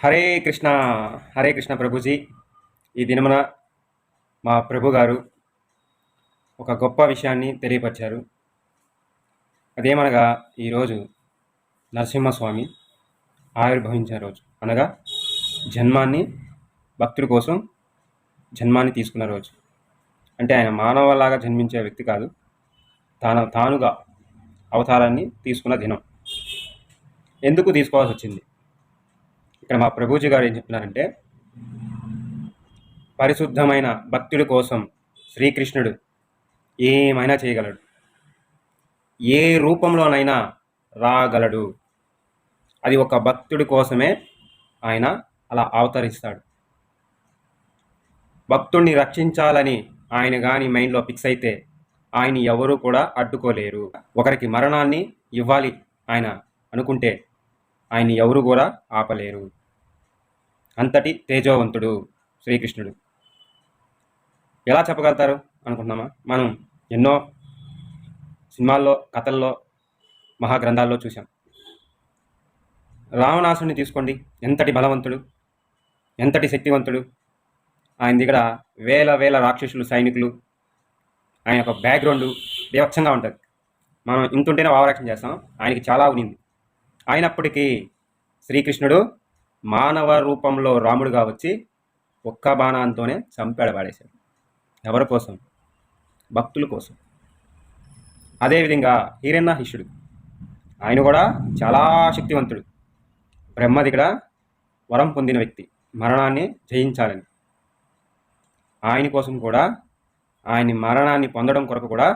హరే కృష్ణ హరే కృష్ణ ప్రభుజీ. ఈ దినమున మా ప్రభు గారు ఒక గొప్ప విషయాన్ని తెలియపరిచారు. అదేమనగా ఈరోజు నరసింహస్వామి ఆవిర్భవించిన రోజు, అనగా జన్మాన్ని భక్తుడి కోసం జన్మాన్ని తీసుకున్న రోజు. అంటే ఆయన మానవలాగా జన్మించే వ్యక్తి కాదు, తానుగా అవతారాన్ని తీసుకున్న దినం. ఎందుకు తీసుకోవాల్సి వచ్చింది? ఇక్కడ మా ప్రభుజీ గారు ఏం చెప్తున్నారంటే, పరిశుద్ధమైన భక్తుడి కోసం శ్రీకృష్ణుడు ఏమైనా చేయగలడు, ఏ రూపంలోనైనా రాగలడు. అది ఒక భక్తుడి కోసమే ఆయన అలా అవతరిస్తాడు. భక్తుడిని రక్షించాలని ఆయన కానీ మైండ్లో ఫిక్స్ అయితే ఆయన ఎవరు కూడా అడ్డుకోలేరు. ఒకరికి మరణాన్ని ఇవ్వాలి ఆయన అనుకుంటే ఆయన ఎవరు కూడా ఆపలేరు. అంతటి తేజోవంతుడు శ్రీకృష్ణుడు. ఎలా చెప్పగలుగుతారు అనుకుంటున్నామా? మనం ఎన్నో సినిమాల్లో, కథల్లో, మహాగ్రంథాల్లో చూసాం. రావణాసుని తీసుకోండి, ఎంతటి బలవంతుడు, ఎంతటి శక్తివంతుడు. ఆయన దగ్గర వేల వేల రాక్షసులు, సైనికులు. ఆయన యొక్క బ్యాక్గ్రౌండ్ బీభత్సంగా ఉంటుంది. మనం ఇంతుంటేనే భావరక్షణ చేస్తాం, ఆయనకి చాలా ఉనింది. అయినప్పటికీ శ్రీకృష్ణుడు మానవ రూపంలో రాముడుగా వచ్చి ఒక్క బాణంతోనే చంపాడబడేశాడు. ఎవరి కోసం? భక్తుల కోసం. అదేవిధంగా హిరణ్యహిషుడు, ఆయన కూడా చాలా శక్తివంతుడు. బ్రహ్మ దగ్గర వరం పొందిన వ్యక్తి, మరణాన్ని జయించాలని. ఆయన కోసం కూడా, ఆయన మరణాన్ని పొందడం కొరకు కూడా,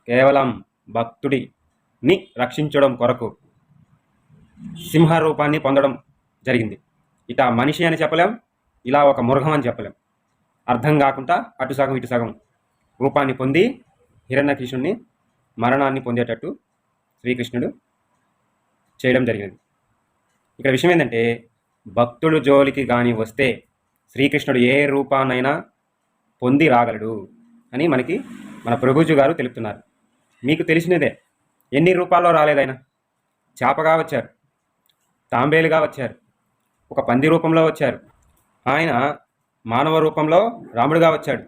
కేవలం భక్తుడిని రక్షించడం కొరకు సింహ రూపాన్ని పొందడం జరిగింది. ఇట మనిషి అని చెప్పలేం, ఇలా ఒక మృగం అని చెప్పలేం. అర్థం కాకుండా అటు సగం ఇటు సగం రూపాన్ని పొంది హిరణ్యకృష్ణుడిని మరణాన్ని పొందేటట్టు శ్రీకృష్ణుడు చేయడం జరిగింది. ఇక్కడ విషయం ఏంటంటే, భక్తుడు జోలికి కానీ వస్తే శ్రీకృష్ణుడు ఏ రూపాన్నైనా పొంది రాగలడు అని మనకి మన ప్రభుజీ గారు తెలుపుతున్నారు. మీకు తెలిసినదే, ఎన్ని రూపాల్లో రాలేదైనా. చేపగా వచ్చారు, తాంబేలుగా వచ్చారు, ఒక పంది రూపంలో వచ్చారు. ఆయన మానవ రూపంలో రాముడుగా వచ్చాడు.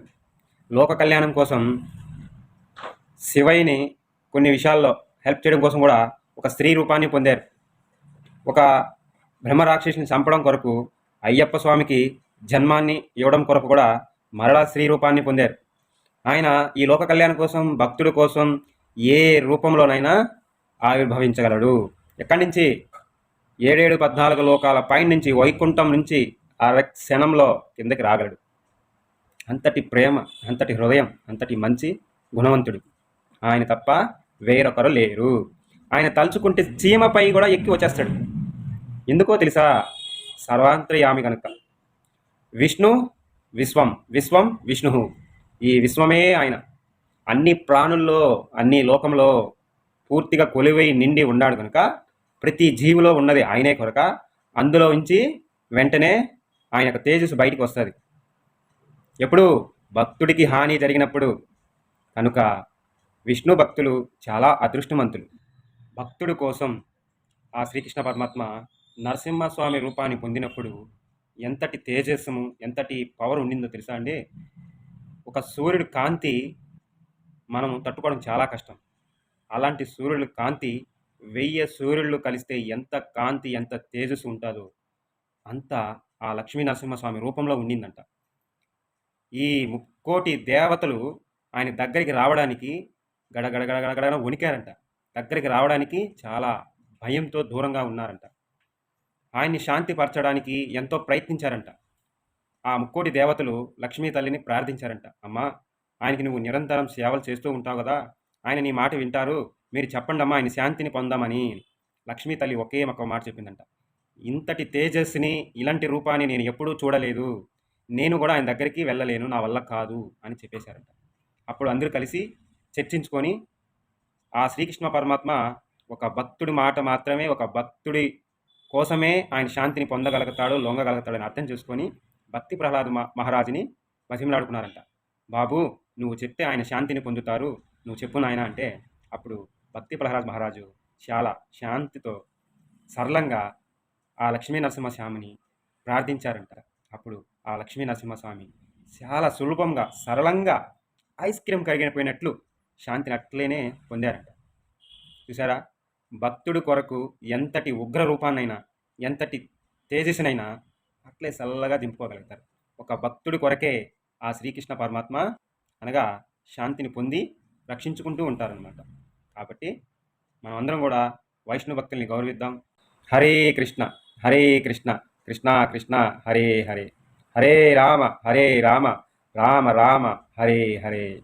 లోక కళ్యాణం కోసం శివయ్యని కొన్ని విషయాల్లో హెల్ప్ చేయడం కోసం కూడా ఒక స్త్రీ రూపాన్ని పొందారు. ఒక బ్రహ్మరాక్షసుని చంపడం కొరకు అయ్యప్ప స్వామికి జన్మాన్ని ఇవ్వడం కొరకు కూడా మరలా స్త్రీ రూపాన్ని పొందారు. ఆయన ఈ లోక కళ్యాణం కోసం, భక్తుడి కోసం ఏ రూపంలోనైనా ఆవిర్భవించగలడు. ఎక్కడి నుంచి? 7-14 లోకాల పైన నుంచి, వైకుంఠం నుంచి ఆ క్షణంలో కిందకి రాగలడు. అంతటి ప్రేమ, అంతటి హృదయం, అంతటి మంచి గుణవంతుడు. ఆయన తప్ప వేరొకరు లేరు. ఆయన తలుచుకుంటే చీమపై కూడా ఎక్కి వచ్చేస్తాడు. ఎందుకో తెలుసా? సర్వాంతర్యామి కనుక. విష్ణు విశ్వం, విశ్వం విష్ణు. ఈ విశ్వమే ఆయన. అన్ని ప్రాణుల్లో, అన్ని లోకంలో పూర్తిగా కొలువై నిండి ఉన్నాడు కనుక ప్రతి జీవిలో ఉన్నది ఆయనే కొరక. అందులో నుంచి వెంటనే ఆయన యొక్క తేజస్సు బయటికి వస్తుంది. ఎప్పుడు? భక్తుడికి హాని జరిగినప్పుడు. కనుక విష్ణు భక్తులు చాలా అదృష్టవంతులు. భక్తుడి కోసం ఆ శ్రీకృష్ణ పరమాత్మ నరసింహస్వామి రూపాన్ని పొందినప్పుడు ఎంతటి తేజస్సము, ఎంతటి పవర్ ఉండిందో తెలుసా అండి? ఒక సూర్యుడి కాంతి మనం తట్టుకోవడం చాలా కష్టం. అలాంటి సూర్యుడి కాంతి 1000 సూర్యుళ్ళు కలిస్తే ఎంత కాంతి, ఎంత తేజస్సు ఉంటుందో అంత ఆ లక్ష్మీ నరసింహస్వామి రూపంలో ఉండిందంట. ఈ 3,000,000 దేవతలు ఆయన దగ్గరికి రావడానికి గడగడగడగడ వణికారంట. దగ్గరికి రావడానికి చాలా భయంతో దూరంగా ఉన్నారంట. ఆయన్ని శాంతిపరచడానికి ఎంతో ప్రయత్నించారంట. ఆ 3,000,000 దేవతలు లక్ష్మీ తల్లిని ప్రార్థించారంట. అమ్మా, ఆయనకి నువ్వు నిరంతరం సేవలు చేస్తూ ఉంటావు కదా, ఆయన నీ మాట వింటారు, మీరు చెప్పండి అమ్మా, ఆయన శాంతిని పొందామని. లక్ష్మీ తల్లి ఒకే ఒక మాట చెప్పిందంట, ఇంతటి తేజస్సుని, ఇలాంటి రూపాన్ని నేను ఎప్పుడూ చూడలేదు, నేను కూడా ఆయన దగ్గరికి వెళ్ళలేను, నా వల్ల కాదు అని చెప్పేశారంట. అప్పుడు అందరూ కలిసి చర్చించుకొని ఆ శ్రీకృష్ణ పరమాత్మ ఒక భక్తుడి మాట మాత్రమే, ఒక భక్తుడి కోసమే ఆయన శాంతిని పొందగలుగుతాడు, లొంగగలుగుతాడు అని అర్థం చేసుకొని భక్తి ప్రహ్లాద మహారాజుని బతిమలాడుకున్నారంట. బాబు, నువ్వు చెప్తే ఆయన శాంతిని పొందుతారు, నువ్వు చెప్పు నాయన అంటే, అప్పుడు భక్తి ప్రహ్లాద మహారాజు చాలా శాంతితో సరళంగా ఆ లక్ష్మీ నరసింహస్వామిని ప్రార్థించారంట. అప్పుడు ఆ లక్ష్మీ నరసింహస్వామి చాలా సులభంగా సరళంగా ఐస్ క్రీమ్ కరిగిపోయినట్లు శాంతిని అట్లేనే పొందారంట. చూసారా, భక్తుడి కొరకు ఎంతటి ఉగ్ర రూపాన్నైనా ఎంతటి తేజస్సునైనా అట్లే చల్లగా దింపుకోగలుగుతారు. ఒక భక్తుడి కొరకే ఆ శ్రీకృష్ణ పరమాత్మ అనగా శాంతిని పొంది రక్షించుకుంటూ ఉంటారనమాట. కాబట్టి మనం అందరం కూడా వైష్ణవ భక్తుల్ని గౌరవిద్దాం. హరే కృష్ణ హరే కృష్ణ కృష్ణ కృష్ణ హరే హరే, హరే రామ రామ రామ హరే హరే.